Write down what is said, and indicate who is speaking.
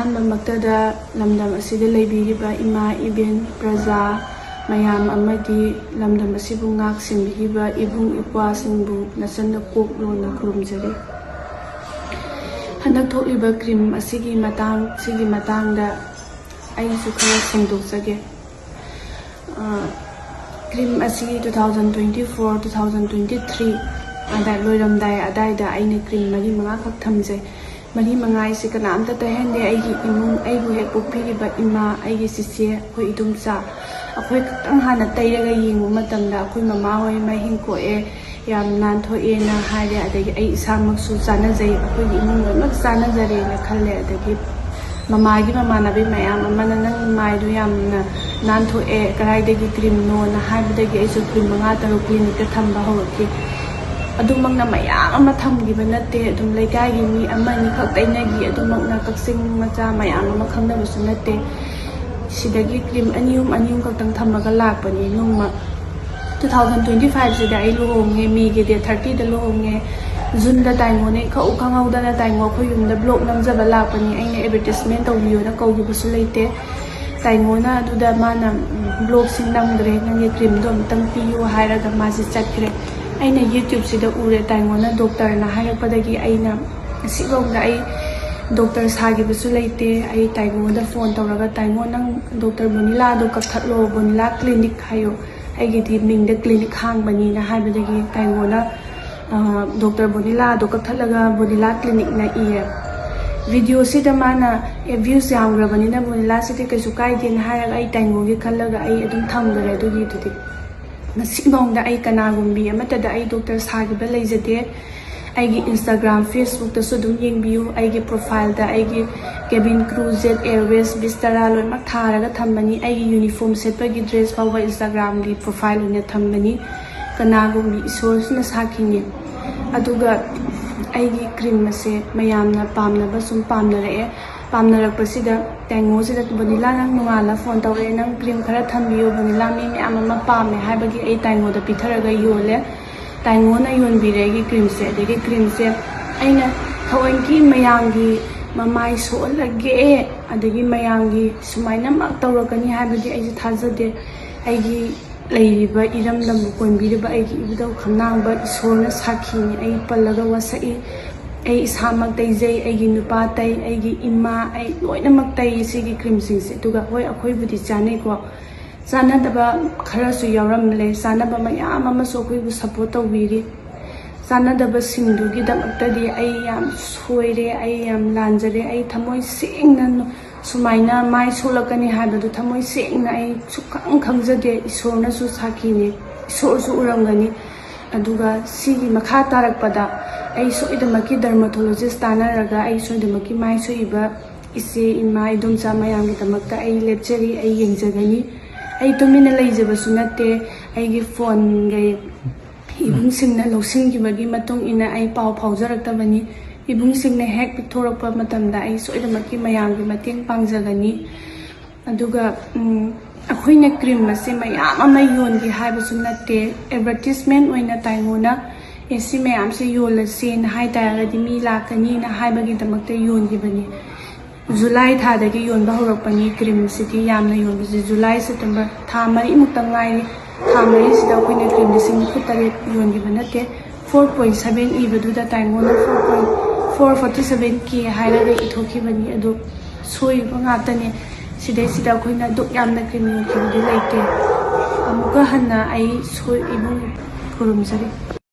Speaker 1: ꯑꯍꯥꯟꯕꯃꯛꯇꯗ ꯂꯝꯗꯝ ꯑꯁꯤꯗ ꯂꯩꯕꯤꯔꯤꯕ ꯏꯃꯥ ꯏꯕꯦꯟ ꯄ꯭ꯔꯖꯥ ꯃꯌꯥꯝ ꯑꯃꯗꯤ ꯂꯝꯗꯝ ꯑꯁꯤꯕꯨ ꯉꯥꯛ ꯁꯦꯟꯕꯤꯔꯤꯕ ꯏꯕꯨꯡ ꯏꯄ꯭ꯋꯥꯁꯤꯡꯕꯨ ꯅꯆꯟꯅ ꯀꯣꯛ ꯂꯣꯟꯅ ꯈꯨꯔꯨꯝꯖꯔꯤ꯫ ꯍꯟꯗꯛ ꯊꯣꯛꯂꯤꯕ ꯀ꯭ꯔꯤꯝ ꯑꯁꯤꯒꯤ ꯃꯇꯥꯡꯗ ꯑꯩꯁꯨ ꯈꯔ ꯁꯦꯡꯗꯣꯛꯆꯒꯦ꯫ ꯀ꯭ꯔꯤꯝ ꯑꯁꯤ 2024-2023 ꯂꯣꯏꯔꯝꯗꯥꯏ ꯑꯗꯥꯏꯗ ꯑꯩꯅ ꯀ꯭ꯔꯤꯝ 4-5 ꯈꯛ ꯊꯝꯖꯩ꯫ 4-5 ꯍꯥꯏꯁꯤ ꯀꯅꯥꯝꯇ ꯇꯩꯍꯟꯗꯦ꯫ ꯑꯩꯒꯤ ꯏꯃꯨꯡ, ꯑꯩꯕꯨ ꯍꯦꯛ ꯄꯣꯛꯄꯤꯔꯤꯕ ꯏꯃꯥ, ꯑꯩꯒꯤ ꯆꯤꯆꯦ, ꯑꯩꯈꯣꯏ ꯏꯗꯣꯝꯆꯥ, ꯑꯩꯈꯣꯏ ꯈꯛꯇꯪ ꯍꯥꯟꯅ ꯇꯩꯔꯒ ꯌꯦꯡꯕ ꯃꯇꯝꯗ ꯑꯩꯈꯣꯏ ꯃꯃꯥ ꯍꯣꯏ ꯃꯍꯤꯡ ꯀꯣꯛꯑꯦ, ꯌꯥꯝ ꯅꯥꯟꯊꯣꯛꯑꯦꯅ ꯍꯥꯏꯔꯦ꯫ ꯑꯗꯒꯤ ꯑꯩ ꯏꯁꯥꯃꯛꯁꯨ ꯆꯥꯟꯅꯖꯩ, ꯑꯩꯈꯣꯏꯒꯤ ꯏꯃꯨꯡ ꯂꯣꯏꯅꯃꯛ ꯆꯥꯟꯅꯖꯔꯦꯅ ꯈꯜꯂꯦ꯫ ꯑꯗꯒꯤ ꯃꯃꯥꯒꯤ ꯃꯃꯥꯟꯅꯕꯤ ꯃꯌꯥꯝ ꯑꯃꯅ ꯅꯪ ꯃꯥꯏꯗꯣ ꯌꯥꯝꯅ ꯅꯥꯟꯊꯣꯛꯑꯦ, ꯀꯗꯥꯏꯗꯒꯤ ꯀ꯭ꯔꯤꯝꯅꯣꯅ ꯍꯥꯏꯕꯗꯒꯤ ꯑꯩꯁꯨ ꯀ꯭ꯔꯤꯝ 5-6 ꯀ꯭ꯂꯤꯅꯤꯛꯇ ꯊꯝꯕ ꯍꯧꯔꯛꯈꯤ꯫ ꯑꯗꯨꯃꯛꯅ ꯃꯌꯥꯝ ꯑꯃ ꯊꯝꯈꯤꯕ ꯅꯠꯇꯦ, ꯑꯗꯨꯝ ꯂꯩꯀꯥꯏꯒꯤ ꯃꯤ 1-2 ꯈꯛ ꯇꯩꯅꯈꯤ꯫ ꯑꯗꯨꯃꯛꯅ ꯀꯛꯆꯤꯡ ꯃꯆꯥ ꯃꯌꯥꯝ ꯑꯃ ꯈꯪꯅꯕꯁꯨ ꯅꯠꯇꯦ꯫ ꯁꯤꯗꯒꯤ ꯀ꯭ꯔꯤꯝ 2-3 ꯈꯛꯇꯪ ꯊꯝꯃꯒ ꯂꯥꯛꯄꯅꯤ꯫ ꯅꯣꯡꯃ 2025 ꯑꯩ ꯂꯨꯍꯣꯡꯉꯦ, ꯃꯦꯒꯤ ꯗꯦꯠ 30 ꯂꯨꯍꯣꯡꯉꯦ꯫ ꯖꯨꯟꯗ ꯇꯥꯏꯉꯣꯅ ꯏꯈꯪ ꯈꯪꯍꯧꯗꯅ ꯇꯥꯏꯉꯣ ꯑꯩꯈꯣꯏ ꯌꯨꯝꯗ ꯕ꯭ꯂꯣꯛ ꯅꯝꯖꯕ ꯂꯥꯛꯄꯅꯤ꯫ ꯑꯩꯅ ꯑꯦꯗꯚꯔꯇꯤꯁꯃꯦꯟ ꯇꯧꯕꯤꯌꯣꯅ ꯀꯧꯈꯤꯕꯁꯨ ꯂꯩꯇꯦ꯫ ꯇꯥꯏꯉꯣꯅ ꯑꯗꯨꯗ ꯃꯥꯅ ꯕ꯭ꯂꯣꯛꯁꯤ ꯅꯝꯈ꯭ꯔꯦ, ꯅꯪꯒꯤ ꯀ꯭ꯔꯤꯝꯗꯣ ꯑꯃꯨꯛꯇꯪ ꯄꯤꯌꯨ ꯍꯥꯏꯔꯒ ꯃꯥꯁꯤ ꯆꯠꯈ꯭ꯔꯦ꯫ ꯑꯩꯅ ꯌꯨꯇ꯭ꯌꯨꯕꯁꯤꯗ ꯎꯔꯦ, ꯇꯥꯏꯉꯣꯅ ꯗꯣꯛꯇꯔꯅ ꯍꯥꯏꯔꯛꯄꯗꯒꯤ ꯑꯩꯅ ꯉꯁꯤꯐꯥꯎꯗ ꯑꯩ ꯗꯣꯛꯇꯔ ꯁꯥꯈꯤꯕꯁꯨ ꯂꯩꯇꯦ꯫ ꯑꯩ ꯇꯥꯏꯉꯣꯗ ꯐꯣꯟ ꯇꯧꯔꯒ ꯇꯥꯏꯉꯣ ꯅꯪ ꯗꯣꯛꯇꯔ ꯕꯣꯅꯤꯂꯥꯗꯣ ꯀꯛꯊꯠꯂꯣ, ꯕꯣꯅꯤꯂꯥ ꯀ꯭ꯂꯤꯅꯤꯛ ꯍꯥꯏꯌꯣ, ꯑꯩꯒꯤꯗꯤ ꯃꯤꯡꯗ ꯀ꯭ꯂꯤꯅꯤꯛ ꯍꯥꯡꯕꯅꯤꯅ ꯍꯥꯏꯕꯗꯒꯤ ꯇꯥꯏꯉꯣꯅ ꯗꯣꯛꯇꯔ ꯕꯣꯅꯤꯂꯥꯗꯣ ꯀꯛꯊꯠꯂꯒ ꯕꯣꯅꯤꯂꯥ ꯀ꯭ꯂꯤꯅꯤꯛꯅ ꯏꯌꯦ꯫ ꯚꯤꯗꯤꯑꯣꯁꯤꯗ ꯃꯥꯅ ꯚ꯭ꯌꯨꯁ ꯌꯥꯝꯈ꯭ꯔꯕꯅꯤꯅ ꯕꯣꯅꯤꯂꯥꯁꯤꯗꯤ ꯀꯩꯁꯨ ꯀꯥꯏꯗꯦꯅ ꯍꯥꯏꯔꯒ ꯑꯩ ꯇꯥꯏꯉꯣꯒꯤ ꯈꯜꯂꯒ ꯑꯩ ꯑꯗꯨꯝ ꯊꯝꯈ꯭ꯔꯦ ꯑꯗꯨꯒꯤꯗꯨꯗꯤ꯫ ꯉꯁꯤꯐꯥꯎꯗ ꯑꯩ ꯀꯅꯥꯒꯨꯝꯕꯤ ꯑꯃꯠꯇꯗ ꯑꯩ ꯗꯣꯛꯇꯔ ꯁꯥꯈꯤꯕ ꯂꯩꯖꯗꯦ꯫ ꯑꯩꯒꯤ ꯏꯟꯁꯇꯥꯒ꯭ꯔꯥꯝ, ꯐꯦꯁꯕꯨꯛꯇꯁꯨ ꯑꯗꯨꯝ ꯌꯦꯡꯕꯤꯌꯨ꯫ ꯑꯩꯒꯤ ꯄ꯭ꯔꯣꯐꯥꯏꯜꯗ ꯑꯩꯒꯤ ꯀꯦꯕꯤꯟ ꯀ꯭ꯔꯨ, ꯖꯦꯠ ꯑꯦꯌꯔꯋꯦꯖ, ꯕꯤꯁꯇꯔꯥ ꯂꯣꯏꯅꯃꯛ ꯊꯥꯔꯒ ꯊꯝꯕꯅꯤ꯫ ꯑꯩꯒꯤ ꯌꯨꯅꯤꯐꯣꯔꯝ ꯁꯦꯠꯄꯒꯤ ꯗ꯭ꯔꯦꯁ ꯐꯥꯎꯕ ꯏꯟꯁꯇꯥꯒ꯭ꯔꯥꯝꯒꯤ ꯄ꯭ꯔꯣꯐꯥꯏꯜ ꯑꯣꯏꯅ ꯊꯝꯕꯅꯤ꯫ ꯀꯅꯥꯒꯨꯝꯕꯤ ꯏꯁꯣꯔꯁꯤꯅ ꯁꯥꯈꯤꯅꯤ꯫ ꯑꯗꯨꯒ ꯑꯩꯒꯤ ꯀ꯭ꯔꯤꯝ ꯑꯁꯦ ꯃꯌꯥꯝꯅ ꯄꯥꯝꯅꯕ ꯁꯨꯝ ꯄꯥꯝꯅꯔꯛꯑꯦ꯫ ꯄꯥꯝꯅꯔꯛꯄꯁꯤꯗ ꯇꯥꯏꯉꯣꯁꯤꯗ ꯕꯣꯅꯤꯂꯥ ꯅꯪ ꯅꯣꯡꯉꯥꯜꯂ ꯐꯣꯟ ꯇꯧꯔꯛꯑꯦ, ꯅꯪ ꯀ꯭ꯔꯤꯝ ꯈꯔ ꯊꯝꯕꯤꯌꯣ, ꯕꯣꯅꯤꯂꯥ ꯃꯤ ꯃꯌꯥꯝ ꯑꯃ ꯄꯥꯝꯃꯦ ꯍꯥꯏꯕꯒꯤ ꯑꯩ ꯇꯥꯏꯉꯣꯗ ꯄꯤꯊꯔꯒ ꯌꯣꯜꯂꯦ꯫ ꯇꯥꯏꯉꯣꯅ ꯌꯣꯟꯕꯤꯔꯦ ꯑꯩꯒꯤ ꯀ꯭ꯔꯤꯝꯁꯦ꯫ ꯑꯗꯒꯤ ꯀ꯭ꯔꯤꯝꯁꯦ ꯑꯩꯅ ꯊꯑꯣꯏꯀꯤ ꯃꯌꯥꯝꯒꯤ ꯃꯃꯥꯏ ꯁꯣꯛꯍꯜꯂꯒꯦ, ꯑꯗꯒꯤ ꯃꯌꯥꯝꯒꯤ ꯁꯨꯃꯥꯏꯅꯃꯛ ꯇꯧꯔꯛꯀꯅꯤ ꯍꯥꯏꯕꯗꯤ ꯑꯩꯁꯦ ꯊꯥꯖꯗꯦ꯫ ꯑꯩꯒꯤ ꯂꯩꯔꯤꯕ ꯏꯔꯝꯗꯝꯕꯨ ꯀꯣꯟꯕꯤꯔꯤꯕ ꯑꯩꯒꯤ ꯏꯕꯨꯙꯧ ꯈꯝꯅꯥꯡꯕ ꯏꯁꯣꯔꯅ ꯁꯥꯈꯤꯅꯤ꯫ ꯑꯩ ꯄꯜꯂꯒ ꯋꯥꯁꯛꯏ꯫ ꯑꯩ ꯏꯁꯥꯃꯛ ꯇꯩꯖꯩ, ꯑꯩꯒꯤ ꯅꯨꯄꯥ ꯇꯩ, ꯑꯩꯒꯤ ꯏꯃꯥ, ꯑꯩ ꯂꯣꯏꯅꯃꯛ ꯇꯩ ꯁꯤꯒꯤ ꯀ꯭ꯔꯤꯝꯁꯤꯡꯁꯦ꯫ ꯑꯗꯨꯒ ꯍꯣꯏ ꯑꯩꯈꯣꯏꯕꯨꯗꯤ ꯆꯥꯅꯩꯀꯣ, ꯆꯥꯅꯗꯕ ꯈꯔꯁꯨ ꯌꯥꯎꯔꯝꯂꯦ, ꯆꯥꯅꯕ ꯃꯌꯥꯝ ꯑꯃꯁꯨ ꯑꯩꯈꯣꯏꯕꯨ ꯁꯞꯄꯣꯔꯠ ꯇꯧꯕꯤꯔꯤ꯫ ꯆꯥꯅꯗꯕꯁꯤꯡꯗꯨꯒꯤꯗꯃꯛꯇꯗꯤ ꯑꯩ ꯌꯥꯝ ꯁꯣꯏꯔꯦ, ꯑꯩ ꯌꯥꯝ লাঞ্জꯔꯦ꯫ ꯑꯩ ꯊꯃꯣꯏ ꯁꯦꯡꯅ ꯁꯨꯃꯥꯏꯅ ꯃꯥꯏ ꯁꯣꯛꯂꯛꯀꯅꯤ ꯍꯥꯏꯕꯗꯨ ꯊꯃꯣꯏ ꯁꯦꯡꯅ ꯑꯩ ꯁꯨꯛꯈꯪ ꯈꯪꯖꯗꯦ꯫ ꯏꯁꯣꯔꯅꯁꯨ ꯁꯥꯈꯤꯅꯤ, ꯏꯁꯣꯔꯁꯨ ꯎꯔꯝꯒꯅꯤ꯫ ꯑꯗꯨꯒ ꯁꯤꯒꯤ ꯃꯈꯥ ꯇꯥꯔꯛꯄꯗ ꯑꯩ ꯁꯣꯏꯗꯅꯃꯛꯀꯤ ꯗꯔꯃꯥꯇꯣꯂꯣꯖꯤꯁ ꯇꯥꯟꯅꯔꯒ ꯑꯩ ꯁꯣꯏꯗꯅꯃꯛꯀꯤ ꯃꯥꯏ ꯁꯣꯛꯏꯕ ꯏꯆꯦ, ꯏꯃꯥ, ꯏꯗꯣꯝꯆꯥ ꯃꯌꯥꯝꯒꯤꯗꯃꯛꯇ ꯑꯩ ꯂꯦꯞꯆꯔꯤ, ꯑꯩ ꯌꯦꯡꯖꯒꯅꯤ꯫ ꯑꯩ ꯇꯨꯃꯤꯟꯅ ꯂꯩꯖꯕꯁꯨ ꯅꯠꯇꯦ꯫ ꯑꯩꯒꯤ ꯐꯣꯟꯒꯤ ꯏꯕꯨꯡꯁꯤꯡꯅ ꯂꯧꯁꯤꯟꯈꯤꯕꯒꯤ ꯃꯇꯨꯡ ꯏꯟꯅ ꯑꯩ ꯄꯥꯎ ꯐꯥꯎꯖꯔꯛꯇꯕꯅꯤ꯫ ꯏꯕꯨꯡꯁꯤꯡꯅ ꯍꯦꯛ ꯄꯤꯊꯣꯔꯛꯄ ꯃꯇꯝꯗ ꯑꯩ ꯁꯣꯏꯗꯅꯃꯛꯀꯤ ꯃꯌꯥꯝꯒꯤ ꯃꯇꯦꯡ ꯄꯥꯡꯖꯒꯅꯤ꯫ ꯑꯗꯨꯒ ꯑꯩꯈꯣꯏꯅ ꯀ꯭ꯔꯤꯝ ꯑꯁꯦ ꯃꯌꯥꯝ ꯑꯃ ꯌꯣꯟꯒꯦ ꯍꯥꯏꯕꯁꯨ ꯅꯠꯇꯦ꯫ ꯑꯦꯗꯚꯔꯇꯤꯁꯃꯦꯟ ꯑꯣꯏꯅ ꯇꯥꯏꯉꯣꯅ ꯁꯤ ꯃꯌꯥꯝꯁꯦ ꯌꯣꯜꯂꯁꯦꯅ ꯍꯥꯏꯇꯥꯔꯒꯗꯤ ꯃꯤ ꯂꯥꯛꯀꯅꯤꯅ ꯍꯥꯏꯕꯒꯤꯗꯃꯛꯇ ꯌꯣꯟꯈꯤꯕꯅꯤ꯫ ꯖꯨꯂꯥꯏ ꯊꯥꯗꯒꯤ ꯌꯣꯟꯕ ꯍꯧꯔꯛꯄꯅꯤ ꯀ꯭ꯔꯤꯝꯁꯤꯗꯤ ꯌꯥꯝꯅ ꯌꯣꯟꯕꯁꯤ꯫ ꯖꯨꯂꯥꯏ, ꯁꯦꯞꯇꯦꯝꯕꯔ ꯊꯥ 4ꯃꯨꯛꯇ ꯉꯥꯏꯔꯤ꯫ ꯊꯥ 4ꯁꯤꯗ ꯑꯩꯈꯣꯏꯅ ꯀ꯭ꯔꯤꯝ 93,000 ꯌꯣꯟꯈꯤꯕ ꯅꯠꯇꯦ꯫ 4.7 이ꯕꯗꯨꯗ ꯇꯥꯏꯉꯣꯅ 447K ꯍꯥꯏꯔꯒ ꯏꯊꯣꯛꯈꯤꯕꯅꯤ꯫ ꯑꯗꯨ ꯁꯣꯏꯕ ꯉꯥꯛꯇꯅꯤ꯫ ꯁꯤꯗꯩꯁꯤꯗ ꯑꯩꯈꯣꯏꯅ ꯑꯗꯨꯛ ꯌꯥꯝꯅ ꯀ꯭ꯔꯤꯝ ꯌꯣꯟꯈꯤꯕꯗꯤ ꯂꯩꯇꯦ꯫ ꯑꯃꯨꯛꯀ ꯍꯟꯅ ꯑꯩ ꯏꯕꯨꯡ ꯈꯨꯔꯨꯝꯖꯔꯤ꯫